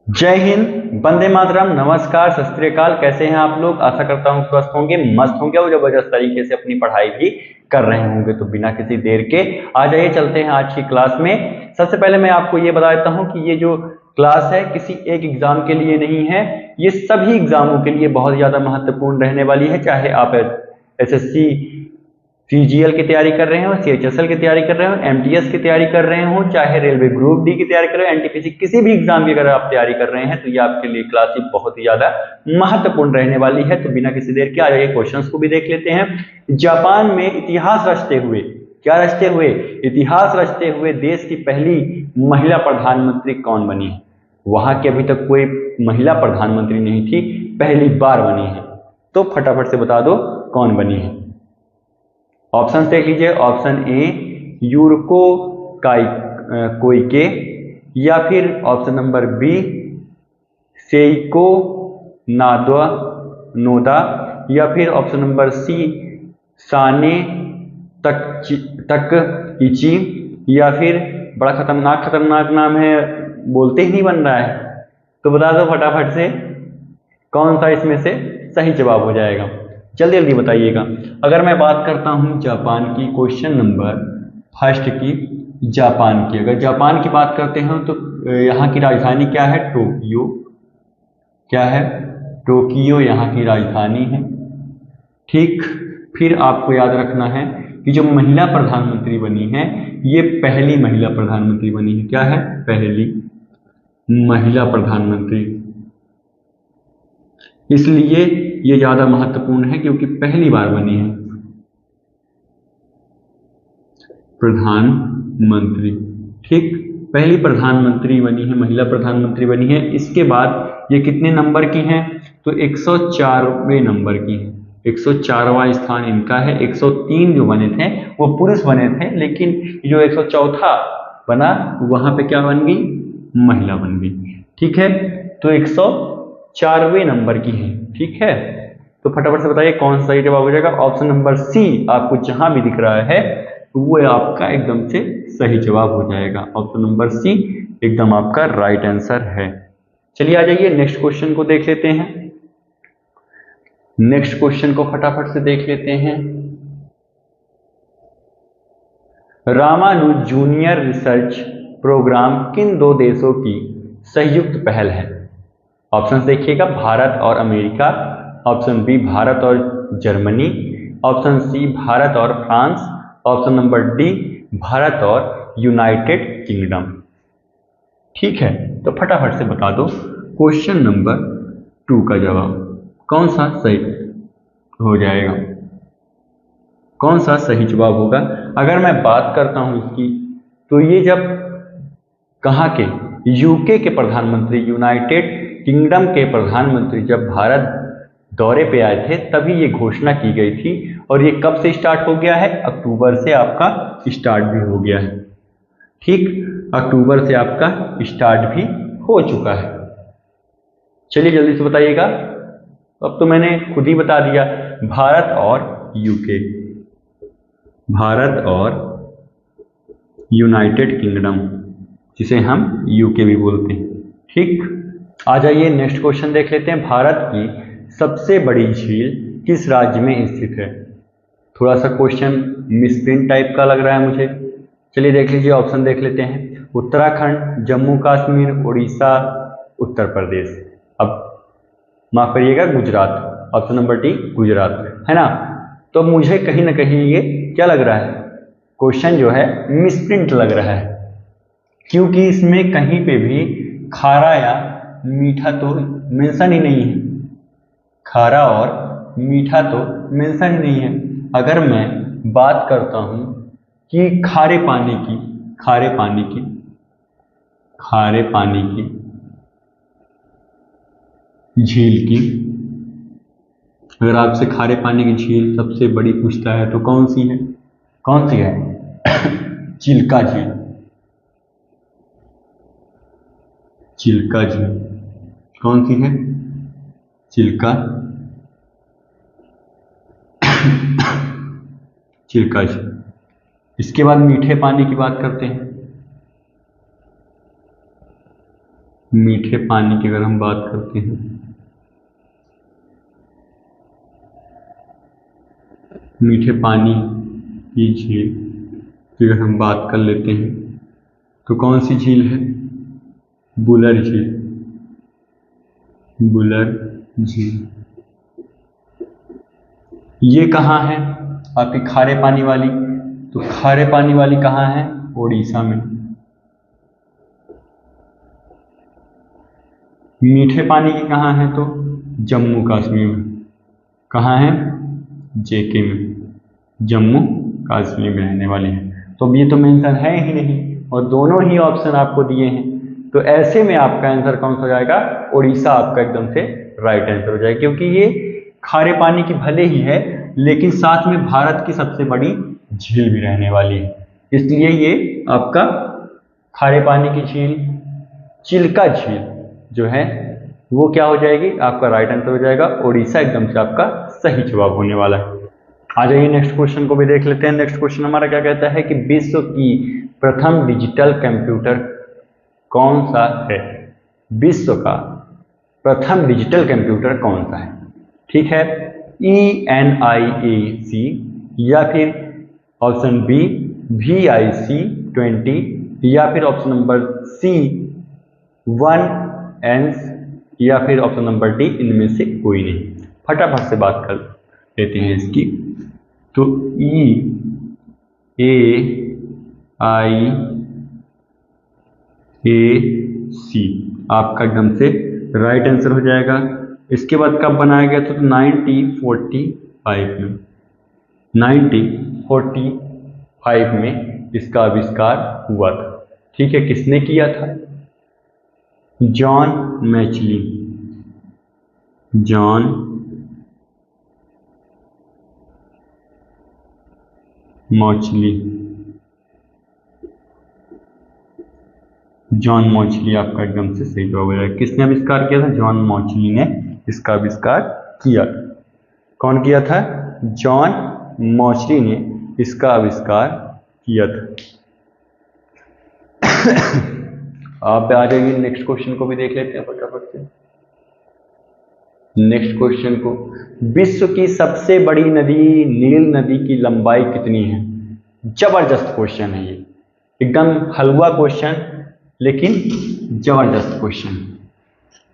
जय हिंद, वंदे मातरम, नमस्कार, सत श्री अकाल। कैसे हैं आप लोग? आशा करता हूँ स्वस्थ होंगे, मस्त होंगे और जबरदस्त तरीके से अपनी पढ़ाई भी कर रहे होंगे। तो बिना किसी देर के आ जाइए, चलते हैं आज की क्लास में। सबसे पहले मैं आपको ये बता देता हूँ कि ये जो क्लास है किसी एक एग्जाम के लिए नहीं है, ये सभी एग्जामों के लिए बहुत ज्यादा महत्वपूर्ण रहने वाली है। चाहे आप एसएससी सीजीएल की तैयारी कर रहे हो, सीएचएसएल की तैयारी कर रहे हो, एमटीएस की तैयारी कर रहे हो, चाहे रेलवे ग्रुप डी की तैयारी कर रहे हो, एनटीपीसी, किसी भी एग्जाम की अगर आप तैयारी कर रहे हैं तो ये आपके लिए क्लास बहुत ही ज्यादा महत्वपूर्ण रहने वाली है। तो बिना किसी देर के आ जाइए, क्वेश्चंस को भी देख लेते हैं। जापान में इतिहास रचते हुए, क्या रचते हुए? इतिहास रचते हुए देश की पहली महिला प्रधानमंत्री कौन बनी है? वहां की अभी तक कोई महिला प्रधानमंत्री नहीं थी, पहली बार बनी है। तो फटाफट से बता दो कौन बनी है। ऑप्शन देख लीजिए। ऑप्शन ए यूरको कोइके, या फिर ऑप्शन नंबर बी सेइको नोदा, या फिर ऑप्शन नंबर सी साने तकइची, या फिर बड़ा खतरनाक नाम है, बोलते ही नहीं बन रहा है। तो बता दो फटाफट से कौन सा इसमें से सही जवाब हो जाएगा, जल्दी जल्दी बताइएगा। अगर मैं बात करता हूं जापान की, क्वेश्चन नंबर फर्स्ट की, जापान की, अगर जापान की बात करते हैं तो यहाँ की राजधानी क्या है? टोक्यो। क्या है? टोक्यो यहाँ की राजधानी है। ठीक। फिर आपको याद रखना है कि जो महिला प्रधानमंत्री बनी है, ये पहली महिला प्रधानमंत्री बनी है। क्या है? पहली महिला प्रधानमंत्री। इसलिए ये ज्यादा महत्वपूर्ण है क्योंकि पहली बार बनी है प्रधानमंत्री। ठीक, पहली प्रधानमंत्री बनी है, महिला प्रधानमंत्री बनी है। इसके बाद ये कितने नंबर की हैं? तो 104वें नंबर की है। 104वां स्थान इनका है। 103 जो बने थे वो पुरुष बने थे, लेकिन जो 104था बना वहां पे क्या बन गई? महिला बन गई। ठीक है, तो 104वें नंबर की है। ठीक है, तो फटाफट से बताइए कौन सा सही जवाब हो जाएगा। ऑप्शन नंबर सी आपको जहां भी दिख रहा है वो आपका एकदम से सही जवाब हो जाएगा। ऑप्शन नंबर सी एकदम आपका राइट आंसर है। चलिए आ जाइए, नेक्स्ट क्वेश्चन को देख लेते हैं। नेक्स्ट क्वेश्चन को फटाफट से देख लेते हैं। रामानुज जूनियर रिसर्च प्रोग्राम किन दो देशों की संयुक्त पहल है? ऑप्शन देखिएगा, भारत और अमेरिका, ऑप्शन बी भारत और जर्मनी, ऑप्शन सी भारत और France, option number D Bharat और यूनाइटेड किंगडम। ठीक है, तो फटाफट से बता दो क्वेश्चन नंबर 2 का जवाब कौन सा सही हो जाएगा, कौन सा सही जवाब होगा। अगर मैं बात करता हूं इसकी, तो ये जब कहाँ के? यूके के प्रधानमंत्री, यूनाइटेड किंगडम के प्रधानमंत्री जब भारत दौरे पे आए थे तभी ये घोषणा की गई थी। और ये कब से स्टार्ट हो गया है? अक्टूबर से आपका स्टार्ट भी हो गया है। ठीक, अक्टूबर से आपका स्टार्ट भी हो चुका है। चलिए जल्दी से बताइएगा। अब तो मैंने खुद ही बता दिया, भारत और यूके, भारत और यूनाइटेड किंगडम, जिसे हम यूके भी बोलते हैं। ठीक, आ जाइए नेक्स्ट क्वेश्चन देख लेते हैं। भारत की सबसे बड़ी झील किस राज्य में स्थित है? थोड़ा सा क्वेश्चन मिसप्रिंट टाइप का लग रहा है मुझे। चलिए देख लीजिए, ऑप्शन देख लेते हैं। उत्तराखंड, जम्मू कश्मीर, उड़ीसा, उत्तर प्रदेश। अब माफ करिएगा, Gujarat. Option number D Gujarat, है ना? तो मुझे कहीं ना कहीं ये क्या लग रहा है, क्वेश्चन जो है मिसप्रिंट लग रहा है, क्योंकि इसमें कहीं पे भी खारा या मीठा तो मेंशन ही नहीं है। खारा और मीठा तो मेंशन ही नहीं है। अगर मैं बात करता हूं कि खारे पानी की, खारे पानी की, खारे पानी की झील की, अगर आपसे खारे पानी की झील सबसे बड़ी पूछता है तो कौन सी है? कौन सी है? चिल्का झील। चिल्का झील कौन सी है? चिल्का चिल्का झील। इसके बाद मीठे पानी की बात करते हैं। मीठे पानी की अगर हम बात करते हैं, मीठे पानी की झील की अगर हम बात कर लेते हैं तो कौन सी झील है? बुलर झील। बुलर झील ये कहाँ है? आपकी खारे पानी वाली। तो खारे पानी वाली कहाँ है? उड़ीसा में। मीठे पानी की कहाँ है? तो जम्मू कश्मीर में। कहाँ है? जेके में, जम्मू कश्मीर में रहने वाली है। तो अब ये तो मेंशन है ही नहीं और दोनों ही ऑप्शन आपको दिए हैं, तो ऐसे में आपका आंसर कौन सा हो जाएगा? उड़ीसा आपका एकदम से राइट आंसर हो जाएगा, क्योंकि ये खारे पानी की भले ही है लेकिन साथ में भारत की सबसे बड़ी झील भी रहने वाली है, इसलिए ये आपका खारे पानी की झील, चिल्का झील जो है वो क्या हो जाएगी? आपका राइट आंसर हो जाएगा। उड़ीसा एकदम से आपका सही जवाब होने वाला है। आ जाइए नेक्स्ट क्वेश्चन को भी देख लेते हैं। नेक्स्ट क्वेश्चन हमारा क्या कहता है कि विश्व की प्रथम डिजिटल कंप्यूटर कौन सा है? विश्व का प्रथम डिजिटल कंप्यूटर कौन सा है? ठीक है, ENIAC या फिर ऑप्शन बी VIC-20 या फिर ऑप्शन नंबर सी 1ENS या फिर ऑप्शन नंबर डी इनमें से कोई नहीं। फटाफट से बात कर लेते हैं इसकी। तो ENIAC आपका एकदम से राइट आंसर हो जाएगा। इसके बाद कब बनाया गया था? तो 1945 में। 1945 में इसका आविष्कार हुआ था। ठीक है, किसने किया था? जॉन मैचली। जॉन मॉचली। जॉन मॉचली आपका एकदम से सही जवाब है। किसने आविष्कार किया था? जॉन मॉचली ने इसका आविष्कार किया था। कौन किया था? जॉन मॉचली ने इसका आविष्कार किया था। आप आ जाइए नेक्स्ट क्वेश्चन को भी देख लेते हैं फटाफट से। नेक्स्ट क्वेश्चन को, विश्व की सबसे बड़ी नदी नील नदी की लंबाई कितनी है? जबरदस्त क्वेश्चन है ये, एकदम हलवा क्वेश्चन लेकिन जबरदस्त क्वेश्चन।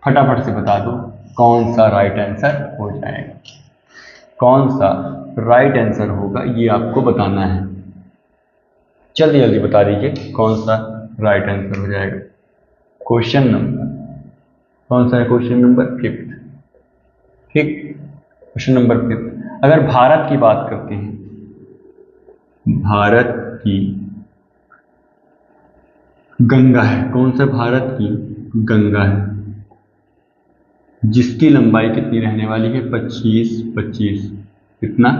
फटाफट से बता दो कौन सा राइट आंसर हो जाएगा। कौन सा राइट आंसर होगा ये आपको बताना है। जल्दी जल्दी बता दीजिए कौन सा राइट आंसर हो जाएगा। क्वेश्चन नंबर कौन सा है? Question number 5। ठीक, क्वेश्चन नंबर 5। अगर भारत की बात करते हैं, भारत की गंगा है। कौन सा? भारत की गंगा है, जिसकी लंबाई कितनी रहने वाली है? 25-25। कितना?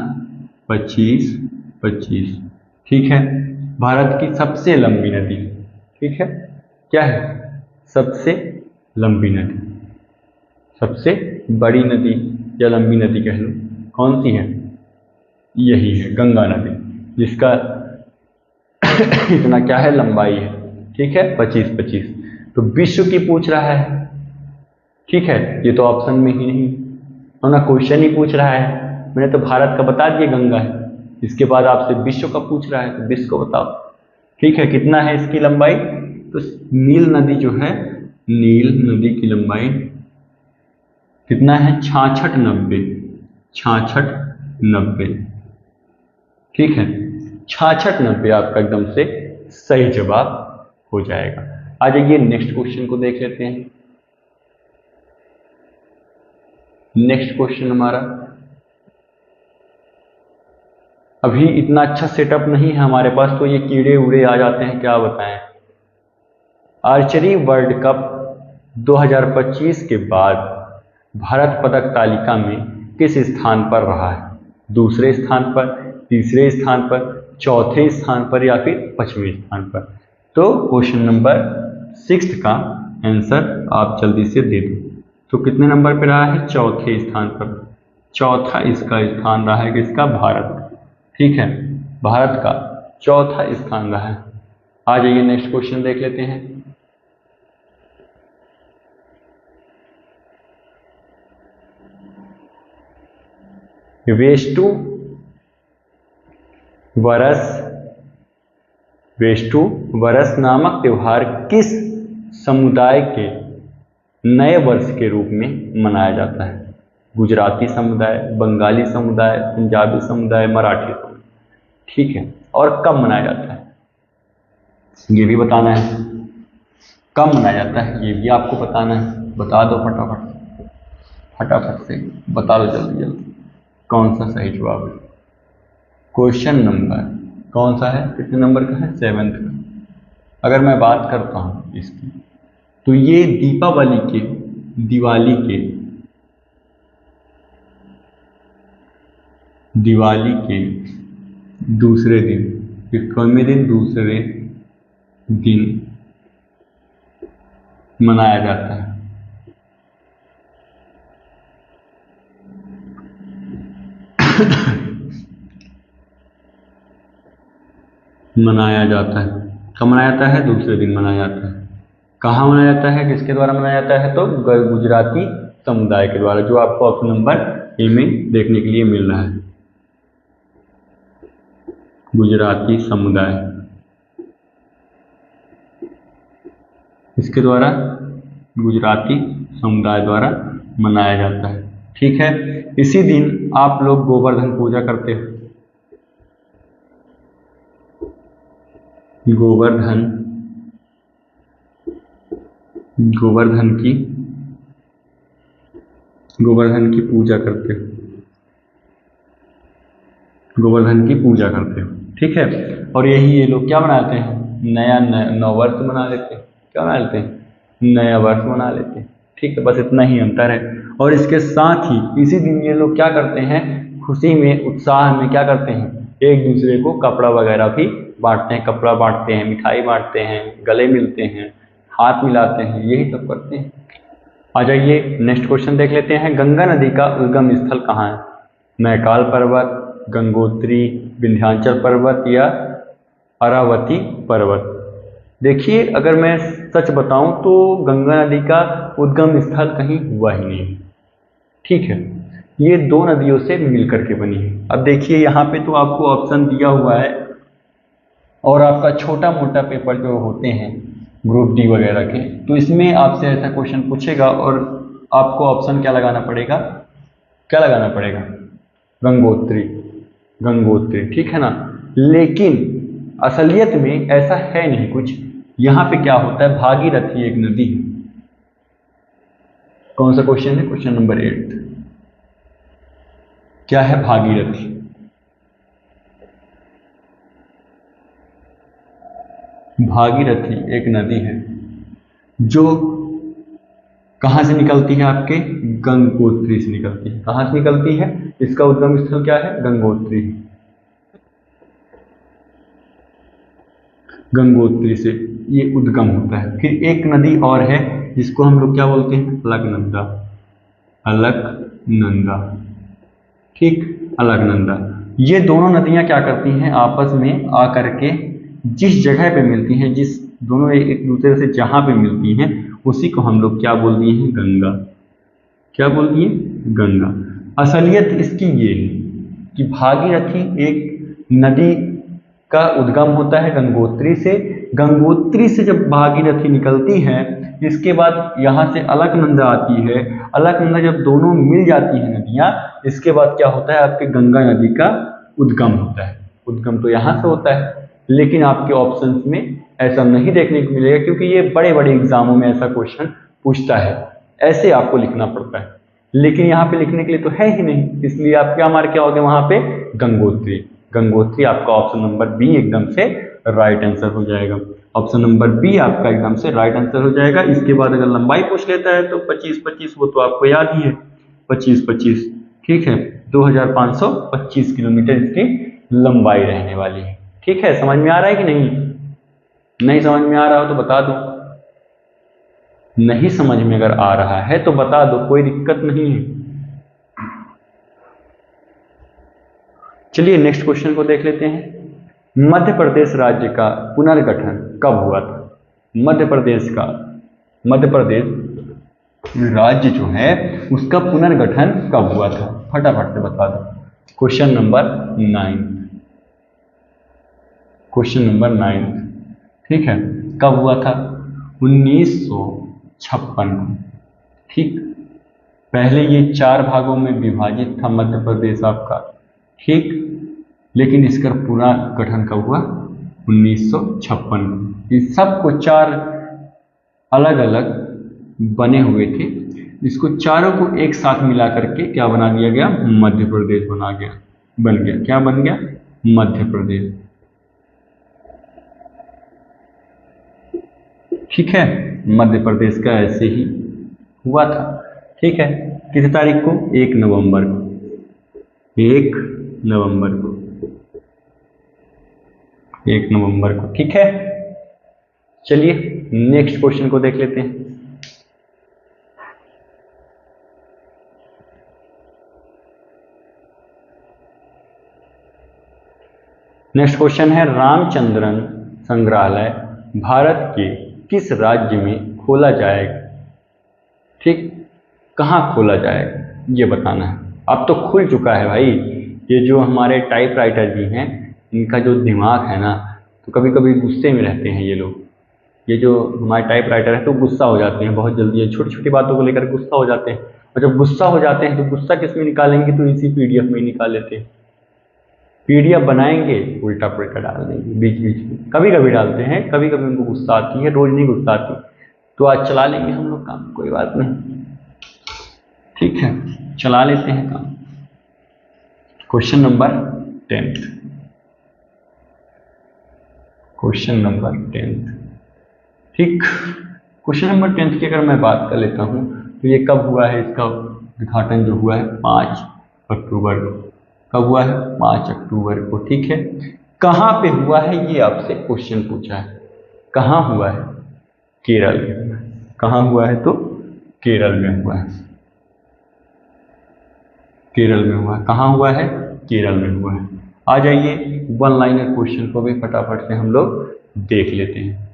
25-25। ठीक है, भारत की सबसे लंबी नदी। ठीक है, क्या है? सबसे लंबी नदी, सबसे बड़ी नदी या लंबी नदी कह लो, कौन सी है? यही है गंगा नदी, जिसका इतना क्या है? लंबाई है। ठीक है, 25-25। तो विश्व की पूछ रहा है। ठीक है, ये तो ऑप्शन में ही नहीं और ना क्वेश्चन ही पूछ रहा है। मैंने तो भारत का बता दिया गंगा है, इसके बाद आपसे विश्व का पूछ रहा है तो विश्व को बताओ। ठीक है, कितना है इसकी लंबाई? तो नील नदी जो है, नील नदी की लंबाई कितना है? 66-90। 66-90। ठीक है, 66-90 आपका एकदम से सही जवाब हो जाएगा। आ जाइए नेक्स्ट क्वेश्चन को देख लेते हैं। नेक्स्ट क्वेश्चन हमारा, अभी इतना अच्छा सेटअप नहीं है हमारे पास तो ये कीड़े उड़े आ जाते हैं, क्या बताएं। आर्चरी वर्ल्ड कप 2025 के बाद भारत पदक तालिका में किस स्थान पर रहा है? दूसरे स्थान पर, तीसरे स्थान पर, चौथे स्थान पर या फिर 5वें स्थान पर? तो क्वेश्चन नंबर 6 का आंसर आप जल्दी से दे दो। तो कितने नंबर पर रहा है? चौथे स्थान पर। चौथा इसका स्थान रहा है किसका? भारत का। ठीक है, भारत का चौथा स्थान रहा है। आ जाइए नेक्स्ट क्वेश्चन देख लेते हैं। वेष्टु वरस नामक त्योहार किस समुदाय के नए वर्ष के रूप में मनाया जाता है? गुजराती समुदाय, बंगाली समुदाय, पंजाबी समुदाय, मराठी समुदाय। ठीक है, और कब मनाया जाता है ये भी बताना है। कब मनाया जाता है ये भी आपको बताना है। बता दो फटाफट से बता दो, जल्दी जल्दी कौन सा सही जवाब है। क्वेश्चन नंबर कौन सा है, कितने नंबर का है? 7th का। अगर मैं बात करता हूँ इसकी, तो ये दिवाली के दूसरे दिन, कितवें दिन? दूसरे दिन मनाया जाता है। मनाया जाता है। कब मनाया जाता है? दूसरे दिन मनाया जाता है। कहाँ मनाया जाता है, किसके द्वारा मनाया जाता है? तो गुजराती समुदाय के द्वारा, जो आपको ऑप्शन नंबर ए में देखने के लिए मिल रहा है। गुजराती समुदाय, इसके द्वारा, गुजराती समुदाय द्वारा मनाया जाता है। ठीक है, इसी दिन आप लोग गोवर्धन पूजा करते हैं। गोवर्धन की पूजा करते हो। गोवर्धन की पूजा करते हो। ठीक है, और यही ये लोग क्या मनाते हैं? नया नववर्ष मना लेते हैं। क्या मना लेते हैं? नया वर्ष मना लेते हैं। ठीक है, बस इतना ही अंतर है। और इसके साथ ही इसी दिन ये लोग क्या करते हैं? खुशी में, उत्साह में क्या करते हैं? एक दूसरे को कपड़ा वगैरह भी बांटते हैं। कपड़ा बांटते हैं, मिठाई बांटते हैं, गले मिलते हैं, हाथ मिलाते हैं, यही सब करते हैं। आ जाइए नेक्स्ट क्वेश्चन देख लेते हैं। गंगा नदी का उद्गम स्थल कहाँ है? मैकाल पर्वत, गंगोत्री, विंध्याचल पर्वत या अरावती पर्वत? देखिए, अगर मैं सच बताऊं तो गंगा नदी का उद्गम स्थल कहीं हुआ ही नहीं है। ठीक है, ये दो नदियों से मिलकर के बनी है। अब देखिए, यहाँ पे तो आपको ऑप्शन दिया हुआ है, और आपका छोटा मोटा पेपर जो होते हैं ग्रुप डी वगैरह के, तो इसमें आपसे ऐसा क्वेश्चन पूछेगा और आपको ऑप्शन क्या लगाना पड़ेगा? गंगोत्री। ठीक है ना, लेकिन असलियत में ऐसा है नहीं कुछ। यहाँ पे क्या होता है? भागीरथी एक नदी है। कौन सा क्वेश्चन है? Question number 8। क्या है? भागीरथी। भागीरथी एक नदी है जो कहाँ से निकलती है? आपके गंगोत्री से निकलती है। कहाँ से निकलती है? इसका उद्गम स्थल क्या है? गंगोत्री से ये उद्गम होता है। फिर एक नदी और है जिसको हम लोग क्या बोलते हैं? अलकनंदा। ठीक, अलकनंदा। ये दोनों नदियां क्या करती हैं? आपस में आकर के जिस जगह पे मिलती हैं, जिस दोनों एक दूसरे से जहां पे मिलती हैं, उसी को हम लोग क्या बोल दिए हैं? गंगा। क्या बोल दिए? गंगा। असलियत इसकी ये है कि भागीरथी एक नदी का उद्गम होता है गंगोत्री से। गंगोत्री से जब भागीरथी निकलती है, इसके बाद यहाँ से अलकनंदा आती है। अलकनंदा जब दोनों मिल जाती हैं नदियाँ, इसके बाद क्या होता है? आपके गंगा नदी का उद्गम होता है। उद्गम तो यहाँ से होता है, लेकिन आपके ऑप्शंस में ऐसा नहीं देखने को मिलेगा, क्योंकि ये बड़े बड़े एग्जामों में ऐसा क्वेश्चन पूछता है। ऐसे आपको लिखना पड़ता है, लेकिन यहाँ पे लिखने के लिए तो है ही नहीं, इसलिए आप क्या मार के आओगे वहाँ पे? गंगोत्री आपका ऑप्शन नंबर बी एकदम से राइट आंसर हो जाएगा। ऑप्शन नंबर बी आपका एकदम से राइट आंसर हो जाएगा। इसके बाद अगर लंबाई पूछ लेता है तो 25-25, वो तो आपको याद ही है, 25-25। ठीक है, 2525 किलोमीटर इसकी लंबाई रहने वाली है। ठीक है, समझ में आ रहा है कि नहीं समझ में आ रहा हो तो बता दो। नहीं समझ में अगर आ रहा है तो बता दो, कोई दिक्कत नहीं है। चलिए नेक्स्ट क्वेश्चन को देख लेते हैं। मध्य प्रदेश राज्य का पुनर्गठन कब हुआ था? मध्य प्रदेश राज्य जो है उसका पुनर्गठन कब हुआ था? फटाफट से बता दो। क्वेश्चन नंबर 9, क्वेश्चन नंबर 9, ठीक है। कब हुआ था? 1956 को, ठीक। पहले ये 4 भागों में विभाजित था मध्य प्रदेश आपका, ठीक। लेकिन इसका पूरा गठन कब हुआ? 1956 को। इन सबको 4 अलग अलग बने हुए थे, इसको चारों को एक साथ मिला करके क्या बना दिया गया? मध्य प्रदेश बन गया। क्या बन गया? मध्य प्रदेश, ठीक है। मध्य प्रदेश का ऐसे ही हुआ था, ठीक है। किस तारीख को? 1 नवंबर को, 1 नवंबर को, 1 नवंबर को, ठीक है। चलिए नेक्स्ट क्वेश्चन को देख लेते हैं। नेक्स्ट क्वेश्चन है, रामचंद्रन संग्रहालय भारत के किस राज्य में खोला जाएगा? ठीक, कहाँ खोला जाएगा ये बताना है। अब तो खुल चुका है भाई, ये जो हमारे टाइपराइटर जी हैं इनका जो दिमाग है ना, तो कभी कभी गुस्से में रहते हैं ये लोग। ये जो हमारे टाइपराइटर है तो गुस्सा हो जाते हैं बहुत जल्दी, छोटी छोटी बातों को लेकर गुस्सा हो जाते हैं। और जब गुस्सा हो जाते हैं तो गुस्सा किस में निकालेंगे? तो इसी पीडीएफ में निकाल लेते हैं। पीडीएफ बनाएंगे, उल्टा पुल्टा डाल देंगे बीच बीच में, कभी कभी डालते हैं, कभी कभी उनको गुस्सा आती है, रोज नहीं गुस्सा आती। तो आज चला लेंगे हम लोग काम, कोई बात नहीं, ठीक है, चला लेते हैं काम। क्वेश्चन नंबर 10, क्वेश्चन नंबर 10, ठीक। क्वेश्चन नंबर 10 की अगर मैं बात कर लेता हूँ तो ये कब हुआ है? इसका उद्घाटन जो हुआ है 5 अक्टूबर को। कब हुआ है? 5 अक्टूबर को, ठीक है। कहाँ पे हुआ है ये आपसे क्वेश्चन पूछा है। कहाँ हुआ है? केरल में। कहाँ हुआ है? तो केरल में हुआ है, केरल में हुआ है। कहाँ हुआ है? केरल में हुआ है। आ जाइए वन लाइनर क्वेश्चन को भी फटाफट से हम लोग देख लेते हैं।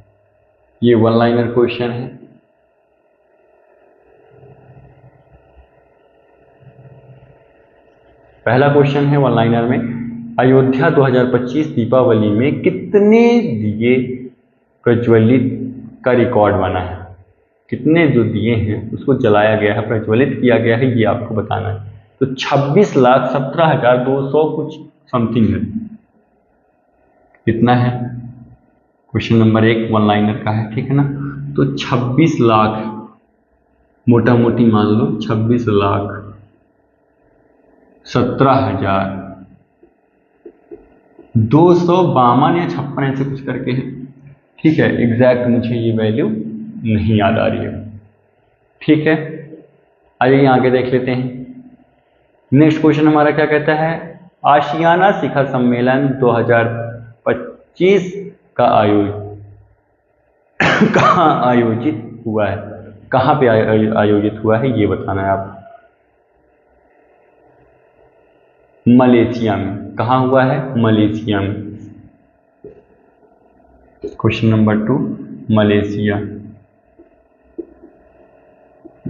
ये वन लाइनर क्वेश्चन है, पहला क्वेश्चन है वन लाइनर में, अयोध्या 2025 दीपावली में कितने दिए प्रज्वलित का रिकॉर्ड बना है? कितने जो दिए हैं उसको जलाया गया है, प्रज्वलित किया गया है, ये आपको बताना है। तो 26,17,200 कुछ समथिंग है। कितना है? क्वेश्चन नंबर 1 वन लाइनर का है, ठीक है ना। तो 26 लाख, मोटा मोटी मान लो 26,17,252 या 56 ऐसे कुछ करके है, ठीक है। एग्जैक्ट मुझे ये वैल्यू नहीं याद आ रही है, ठीक है। आइए आगे देख लेते हैं। नेक्स्ट क्वेश्चन हमारा क्या कहता है? आशियाना शिखर सम्मेलन 2025 का कहाँ आयोजित हुआ है? कहाँ पे आयोजित हुआ है ये बताना है आप। मलेशिया में। कहाँ हुआ है? मलेशिया में। क्वेश्चन नंबर 2 मलेशिया,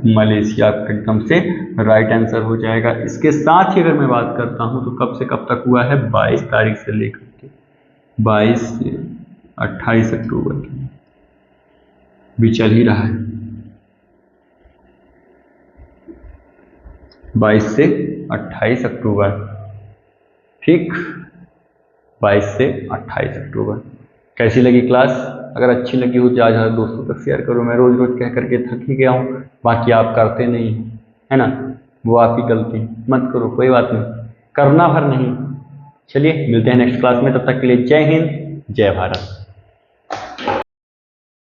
मलेशिया एकदम से राइट आंसर हो जाएगा। इसके साथ ही अगर मैं बात करता हूं तो कब से कब तक हुआ है? 22 तारीख से लेकर के 22 से 28 अक्टूबर भी चल ही रहा है। 22 से 28 अक्टूबर, ठीक। 22 से 28 अक्टूबर। कैसी लगी क्लास? अगर अच्छी लगी हो ज़्यादा ज़्यादा दोस्तों तक शेयर करो। मैं रोज रोज कह करके थक ही गया हूँ, बाकी आप करते नहीं है ना, वो आपकी गलती, मत करो, कोई बात नहीं, करना भर नहीं। चलिए मिलते हैं नेक्स्ट क्लास में, तब तक के लिए जय हिंद, जय भारत।